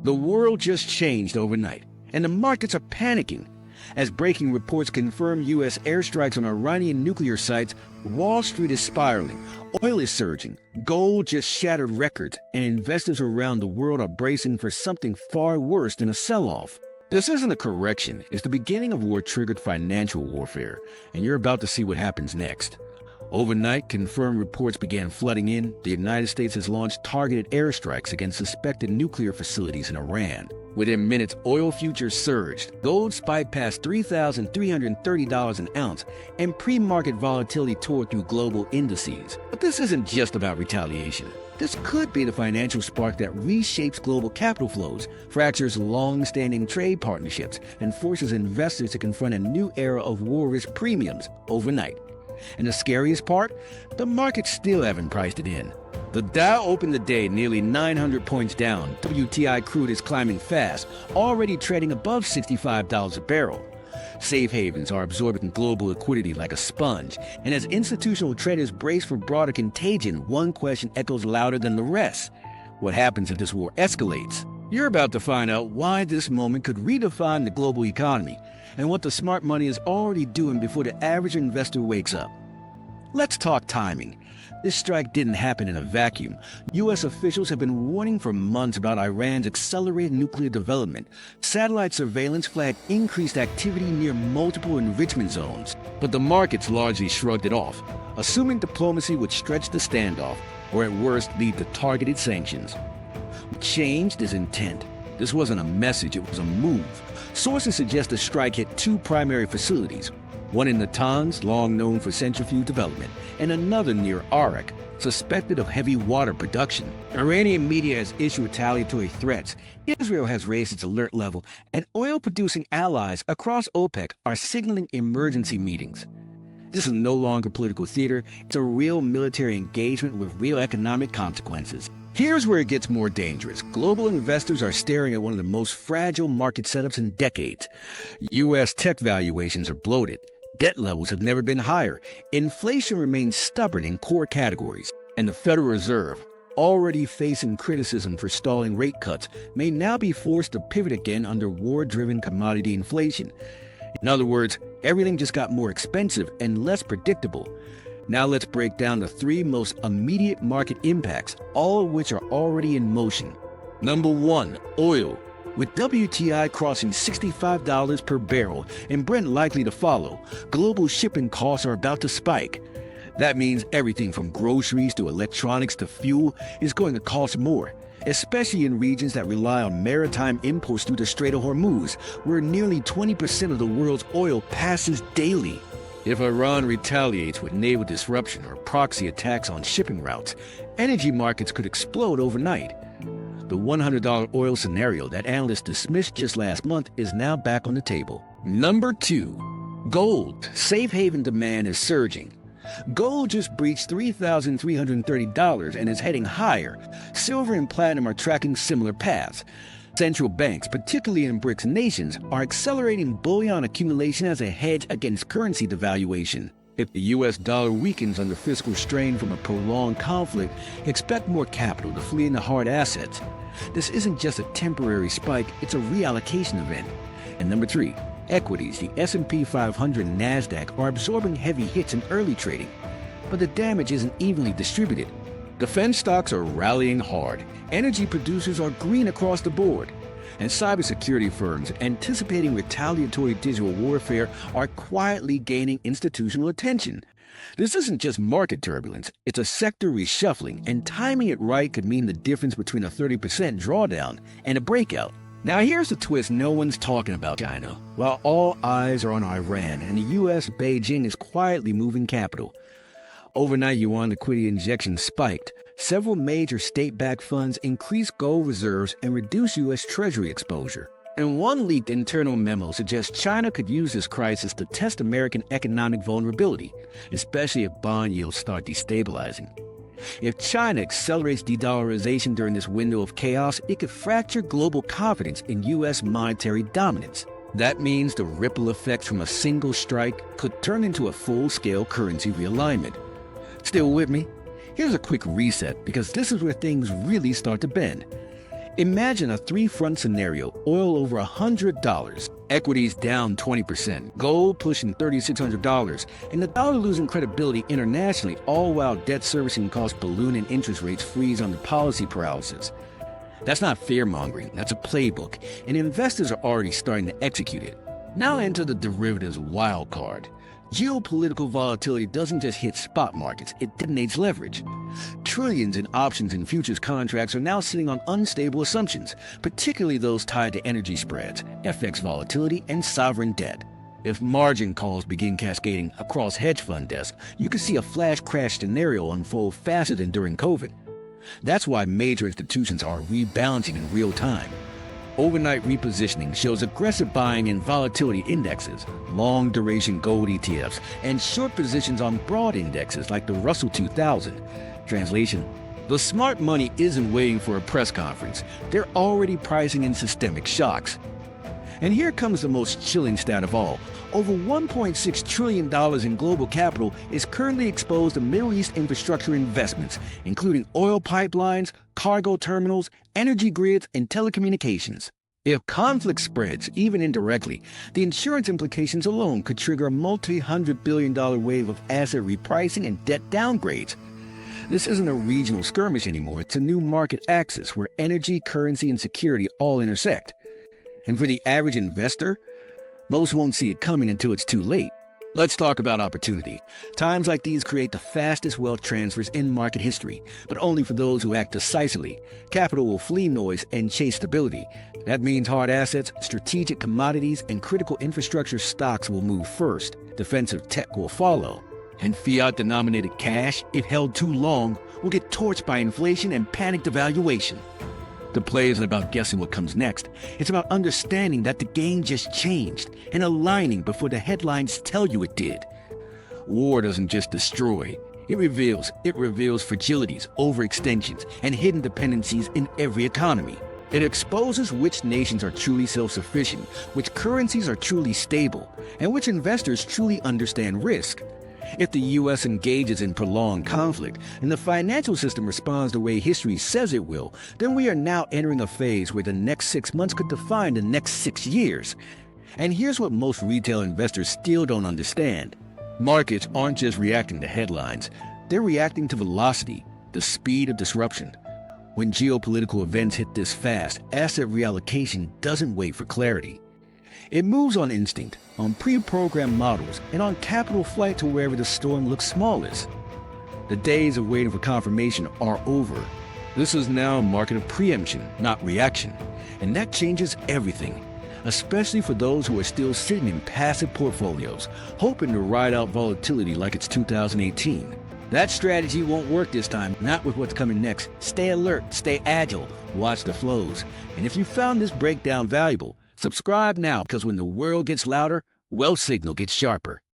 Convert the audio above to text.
The world just changed overnight, and the markets are panicking. As breaking reports confirm U.S. airstrikes on Iranian nuclear sites, Wall Street is spiraling, oil is surging, gold just shattered records, and investors around the world are bracing for something far worse than a sell-off. This isn't a correction, it's the beginning of war-triggered financial warfare, and you're about to see what happens next. Overnight, confirmed reports began flooding in. The United States has launched targeted airstrikes against suspected nuclear facilities in Iran. Within minutes, oil futures surged. Gold spiked past $3,330 an ounce, and pre-market volatility tore through global indices. But this isn't just about retaliation. This could be the financial spark that reshapes global capital flows, fractures long-standing trade partnerships, and forces investors to confront a new era of war risk premiums overnight. And the scariest part? The markets still haven't priced it in. The Dow opened the day nearly 900 points down. WTI crude is climbing fast, already trading above $65 a barrel. Safe havens are absorbing global liquidity like a sponge, and as institutional traders brace for broader contagion, one question echoes louder than the rest. What happens if this war escalates? You're about to find out why this moment could redefine the global economy, and what the smart money is already doing before the average investor wakes up. Let's talk timing. This strike didn't happen in a vacuum. U.S. officials have been warning for months about Iran's accelerated nuclear development. Satellite surveillance flagged increased activity near multiple enrichment zones. But the markets largely shrugged it off, assuming diplomacy would stretch the standoff, or at worst lead to targeted sanctions. What changed is intent. This wasn't a message, it was a move. Sources suggest the strike hit two primary facilities, one in Natanz, long known for centrifuge development, and another near Arak, suspected of heavy water production. Iranian media has issued retaliatory threats. Israel has raised its alert level, and oil-producing allies across OPEC are signaling emergency meetings. This is no longer political theater, it's a real military engagement with real economic consequences. Here's where it gets more dangerous. Global investors are staring at one of the most fragile market setups in decades. U.S. tech valuations are bloated. Debt levels have never been higher. Inflation remains stubborn in core categories. And the Federal Reserve, already facing criticism for stalling rate cuts, may now be forced to pivot again under war-driven commodity inflation. In other words, everything just got more expensive and less predictable. Now let's break down the three most immediate market impacts, all of which are already in motion. Number 1, oil. With WTI crossing $65 per barrel and Brent likely to follow, global shipping costs are about to spike. That means everything from groceries to electronics to fuel is going to cost more, especially in regions that rely on maritime imports through the Strait of Hormuz, where nearly 20% of the world's oil passes daily. If Iran retaliates with naval disruption or proxy attacks on shipping routes, energy markets could explode overnight. The $100 oil scenario that analysts dismissed just last month is now back on the table. Number 2, gold. Safe haven demand is surging. Gold just breached $3,330 and is heading higher. Silver and platinum are tracking similar paths. Central banks, particularly in BRICS nations, are accelerating bullion accumulation as a hedge against currency devaluation. If the U.S. dollar weakens under fiscal strain from a prolonged conflict, expect more capital to flee into hard assets. This isn't just a temporary spike, it's a reallocation event. And number 3, equities. The S&P 500 and NASDAQ are absorbing heavy hits in early trading, but the damage isn't evenly distributed. Defense stocks are rallying hard, energy producers are green across the board, and cybersecurity firms anticipating retaliatory digital warfare are quietly gaining institutional attention. This isn't just market turbulence, it's a sector reshuffling, and timing it right could mean the difference between a 30% drawdown and a breakout. Now here's the twist no one's talking about China. While all eyes are on Iran and the U.S., Beijing is quietly moving capital. Overnight, yuan liquidity injection spiked. Several major state-backed funds increased gold reserves and reduced U.S. Treasury exposure. And one leaked internal memo suggests China could use this crisis to test American economic vulnerability, especially if bond yields start destabilizing. If China accelerates de-dollarization during this window of chaos, it could fracture global confidence in U.S. monetary dominance. That means the ripple effects from a single strike could turn into a full-scale currency realignment. Still with me? Here's a quick reset, because this is where things really start to bend. Imagine a three-front scenario: oil over $100, equities down 20%, gold pushing $3,600, and the dollar losing credibility internationally, all while debt servicing costs balloon and interest rates freeze under policy paralysis. That's not fear-mongering, that's a playbook, and investors are already starting to execute it. Now enter the derivatives wild card. Geopolitical volatility doesn't just hit spot markets, it detonates leverage. Trillions in options and futures contracts are now sitting on unstable assumptions, particularly those tied to energy spreads, FX volatility, and sovereign debt. If margin calls begin cascading across hedge fund desks, you could see a flash crash scenario unfold faster than during COVID. That's why major institutions are rebalancing in real time. Overnight repositioning shows aggressive buying in volatility indexes, long-duration gold ETFs, and short positions on broad indexes like the Russell 2000. Translation: the smart money isn't waiting for a press conference. They're already pricing in systemic shocks. And here comes the most chilling stat of all. Over $1.6 trillion in global capital is currently exposed to Middle East infrastructure investments, including oil pipelines, cargo terminals, energy grids, and telecommunications. If conflict spreads, even indirectly, the insurance implications alone could trigger a multi-hundred-billion-dollar wave of asset repricing and debt downgrades. This isn't a regional skirmish anymore, it's a new market axis where energy, currency, and security all intersect. And for the average investor, most won't see it coming until it's too late. Let's talk about opportunity. Times like these create the fastest wealth transfers in market history, but only for those who act decisively. Capital will flee noise and chase stability. That means hard assets, strategic commodities, and critical infrastructure stocks will move first. Defensive tech will follow. And fiat-denominated cash, if held too long, will get torched by inflation and panic devaluation. The play isn't about guessing what comes next. It's about understanding that the game just changed and aligning before the headlines tell you it did. War doesn't just destroy. It reveals fragilities, overextensions, and hidden dependencies in every economy. It exposes which nations are truly self-sufficient, which currencies are truly stable, and which investors truly understand risk. If the U.S. engages in prolonged conflict and the financial system responds the way history says it will, then we are now entering a phase where the next 6 months could define the next 6 years. And here's what most retail investors still don't understand. Markets aren't just reacting to headlines. They're reacting to velocity, the speed of disruption. When geopolitical events hit this fast, asset reallocation doesn't wait for clarity. It moves on instinct, on pre-programmed models, and on capital flight to wherever the storm looks smallest. The days of waiting for confirmation are over. This is now a market of preemption, not reaction. And that changes everything, especially for those who are still sitting in passive portfolios, hoping to ride out volatility like it's 2018. That strategy won't work this time, not with what's coming next. Stay alert, stay agile, watch the flows. And if you found this breakdown valuable, subscribe now, because when the world gets louder, Wealth Signal gets sharper.